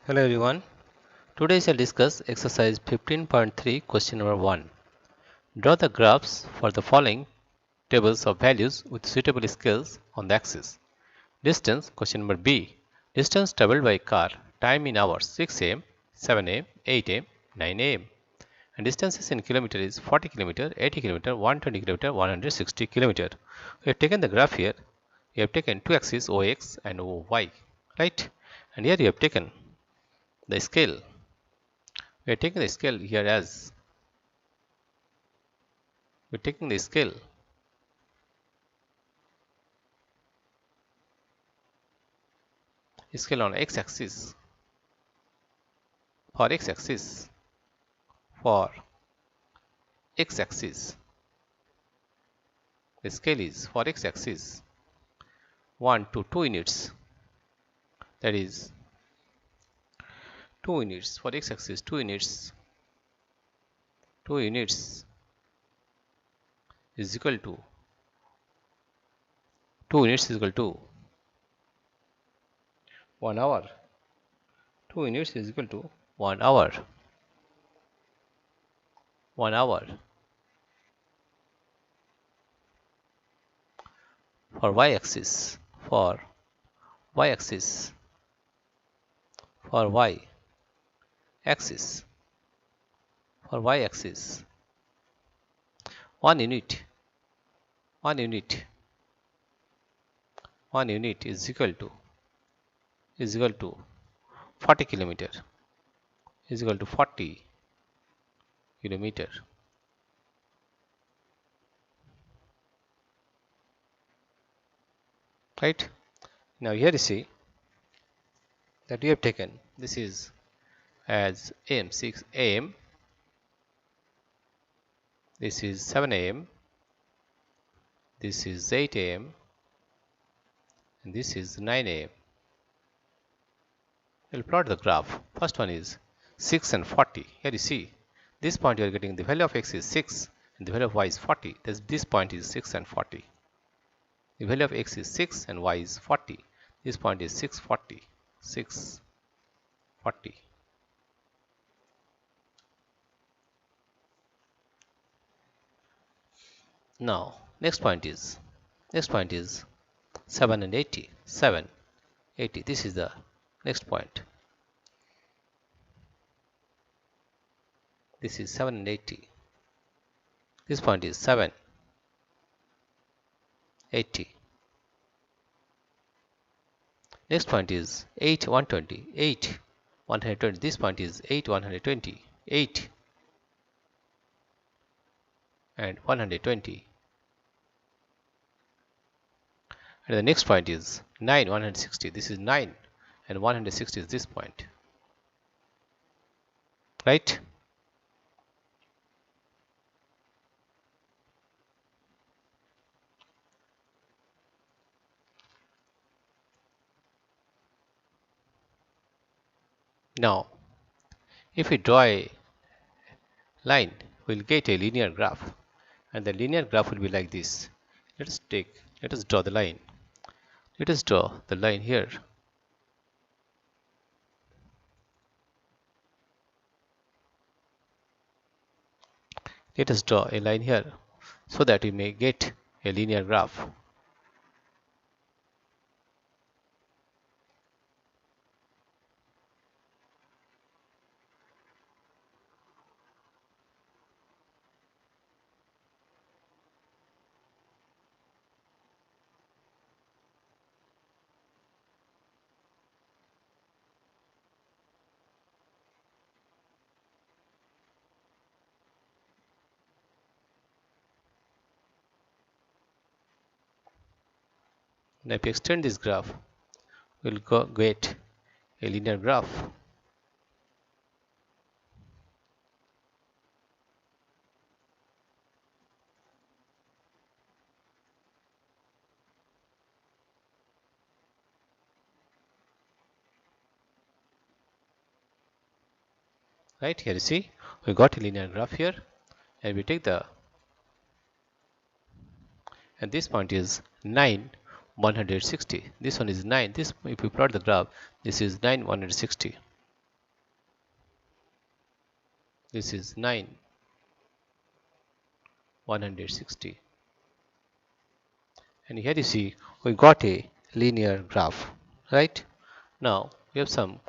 Hello everyone. Today I shall discuss exercise 15.3 question number 1. Draw the graphs for the following tables of values with suitable scales on the axis. Distance, question number B. Distance traveled by car, time in hours 6 am, 7 am, 8 am, 9 am. And distances in kilometer is 40 km, 80 km, 120 km, 160 km. We have taken the graph here. We have taken two axes OX and OY, right? And here we have taken the scale. We are taking the scale here as we are taking the scale on x-axis for x-axis the scale is for x-axis 1 to 2 units, that is 2 units for x-axis 2 units is equal to 2 units is equal to 1 hour. 2 units is equal to 1 hour. 1 hour. For y-axis, for y-axis 1 unit is equal to 40 kilometer, right? Now here you see that we have taken this is as am 6 am, this is 7 am, this is 8 am, and this is 9 am. We'll plot the graph. First one is 6 and 40. Here you see this point you are getting the value of x is 6 and the value of y is 40. This point is 6 and 40. The value of x is 6 and y is 40. This point is 640. Now next point is 7 and 80. 80. This is the next point. This is 7 and 80. This point is 7, 80. Next point is 8, 120. 8, 120. This point is 8, 120. 8 and 120. And the next point is 9, 160. This is 9 and 160 is this point, right? Now if we draw a line, we'll get a linear graph, and the linear graph will be like this. Let us draw the line. Let us draw the line here. Let us draw a line here so that we may get a linear graph. Now if we extend this graph, we'll get a linear graph. Right here you see we got a linear graph here, and we take the, and this point is 9, 160. This one is 9. This, if we plot the graph, this is 9, 160. This is 9, 160. And here you see we got a linear graph, right? Now we have some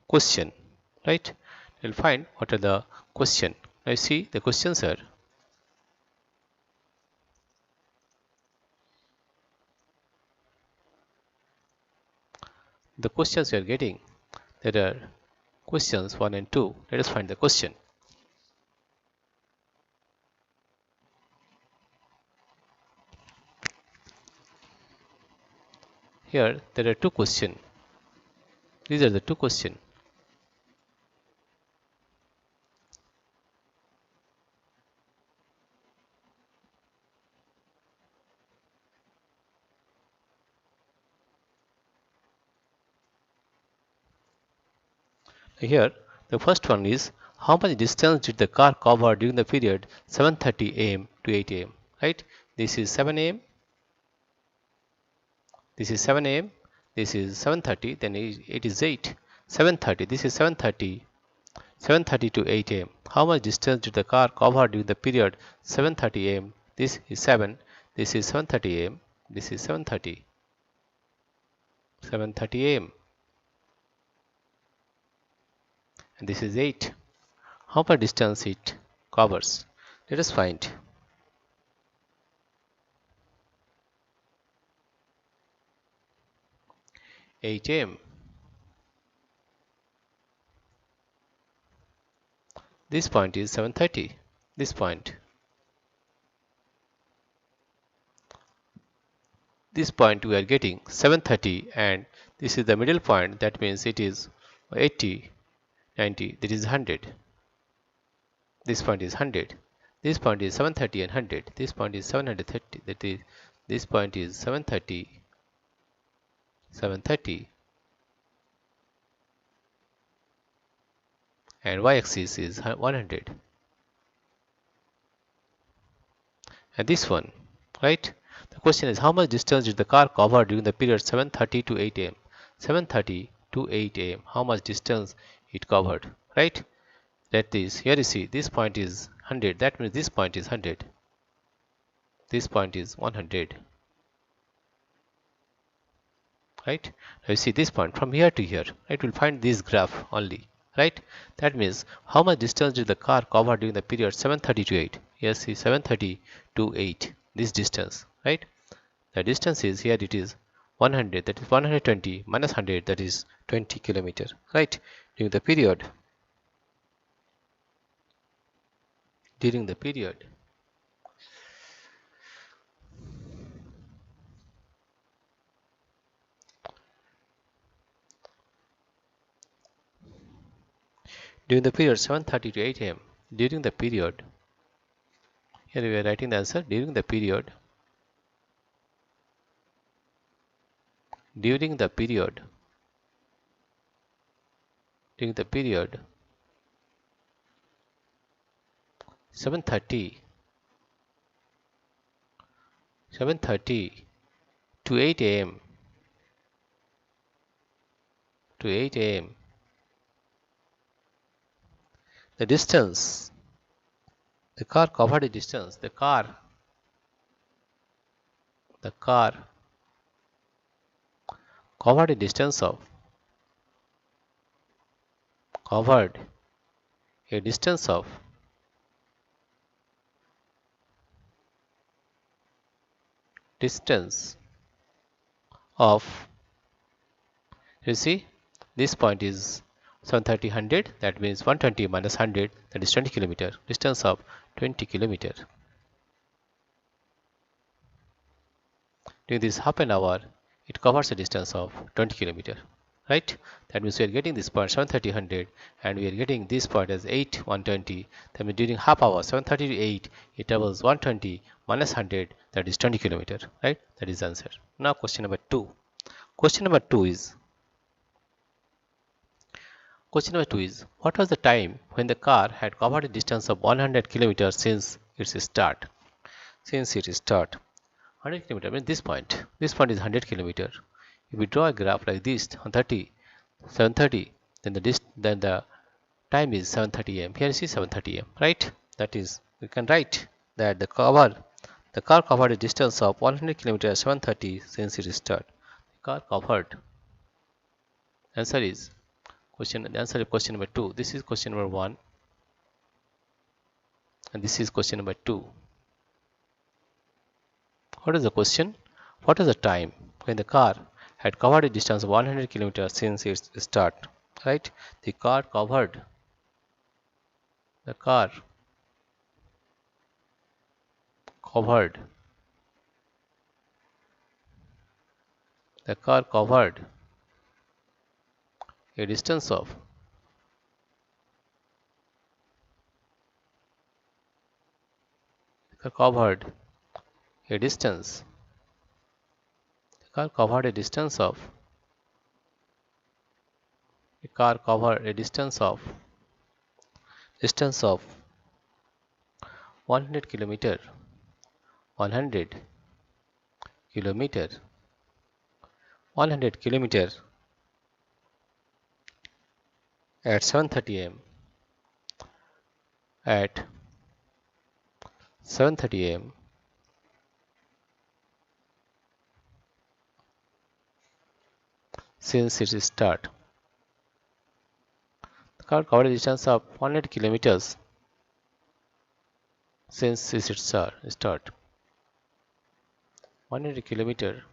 question, right? We'll find what are the question. Now you see the questions are the questions we are getting. There are questions 1 and 2. Let us find the question. Here there are two questions. These are the two questions. Here the first one is how much distance did the car cover during the period 7:30 am to 8 am, right? This is 7 am, this is 7 am, this is 7:30, then it is 8. 7:30, this is 7:30 to 8 am. How much distance did the car cover during the period 7:30 am? This is 7, this is 7:30 am, this is 7:30 am, and this is 8. How much distance it covers? Let us find. Eight am. This point is 7:30. This point we are getting 7:30, and this is the middle point. That means it is 80, 90. That is 100. This point is 100. This point is 7:30 and 100. This point is 730. That is, this point is 7:30, 7:30, and y-axis is 100. And this one, right? The question is how much distance did the car cover during the period 7:30 to 8 am? 7:30 to 8 am. How much distance it covered, right? That is, here you see this point is 100. That means this point is 100. This point is 100. Right? Now you see this point from here to here. Right? We'll find this graph only. Right? That means how much distance did the car cover during the period 7:30 to 8? Yes, see 7:30 to 8. This distance. Right? The distance is here it is 100. That is 120 minus 100. That is 20 kilometer. Right? During the period. During the period. During the period 7:30 to 8 am. During the period. Here we are writing the answer. During the period. During the period. During the period 7:30 to 8 am. To 8 am. The distance. The car covered the distance. The car covered a distance of distance of you see this point is 7:30 100. That means 120 minus 100, that is 20 kilometer. Distance of 20 kilometer. During this half an hour it covers a distance of 20 kilometer. Right? That means we are getting this point 7:30 100, and we are getting this point as 8 120. That means during half hour 7:30 to 8 it travels 120 minus 100, that is 20 kilometer. Right? That is the answer. Now question number 2. Question number 2 is what was the time when the car had covered a distance of 100 kilometers since its start? Since its start. 100 kilometer means this point. This point is 100 kilometer. If we draw a graph like this on 7:30, then the time is 7:30 am. Here you see 7:30 am, right? That is, we can write that the car covered a distance of 100 km at 7:30 since it started. The car covered. Answer is the answer is question number 2. This is question number 1 and this is question number 2. What is the question? What is the time when the car had covered a distance of 100 km since its start? Right? The car covered the car covered a distance of covered a distance the car covered a distance of 100 kilometer 100 kilometer 100 kilometer at 7:30 am at 7:30 am since its start. The car covered a distance of 100 kilometers since its start. 100 kilometer.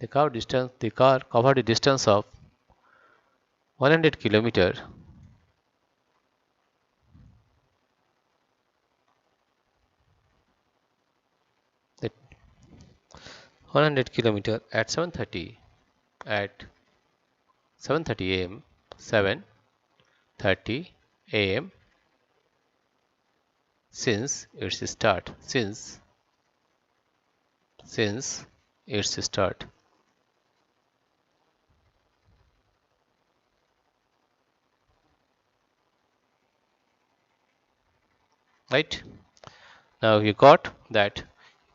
The car covered a distance of 100 kilometer at 100 kilometer at 7:30 am 7:30 am since its start. Since its start. Right? Now you got that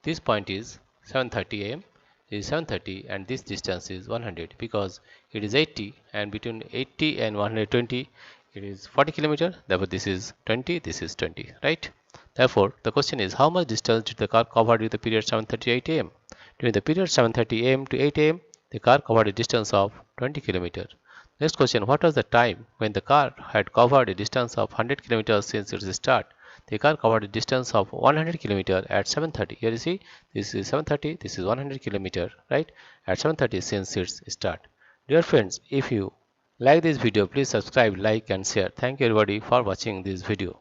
this point is 7:30 am, this is 7:30 and this distance is 100 because it is 80 and between 80 and 120 it is 40 kilometer. Therefore this is 20, this is 20, right? Therefore the question is, how much distance did the car cover during the period 7:38 am? During the period 7:30 am to 8 am, the car covered a distance of 20 km. Next question, what was the time when the car had covered a distance of 100 km since its start? The car covered a distance of 100 km at 7:30. Here you see, this is 7:30, this is 100 km, right? At 7:30 since its start. Dear friends, if you like this video, please subscribe, like and share. Thank you everybody for watching this video.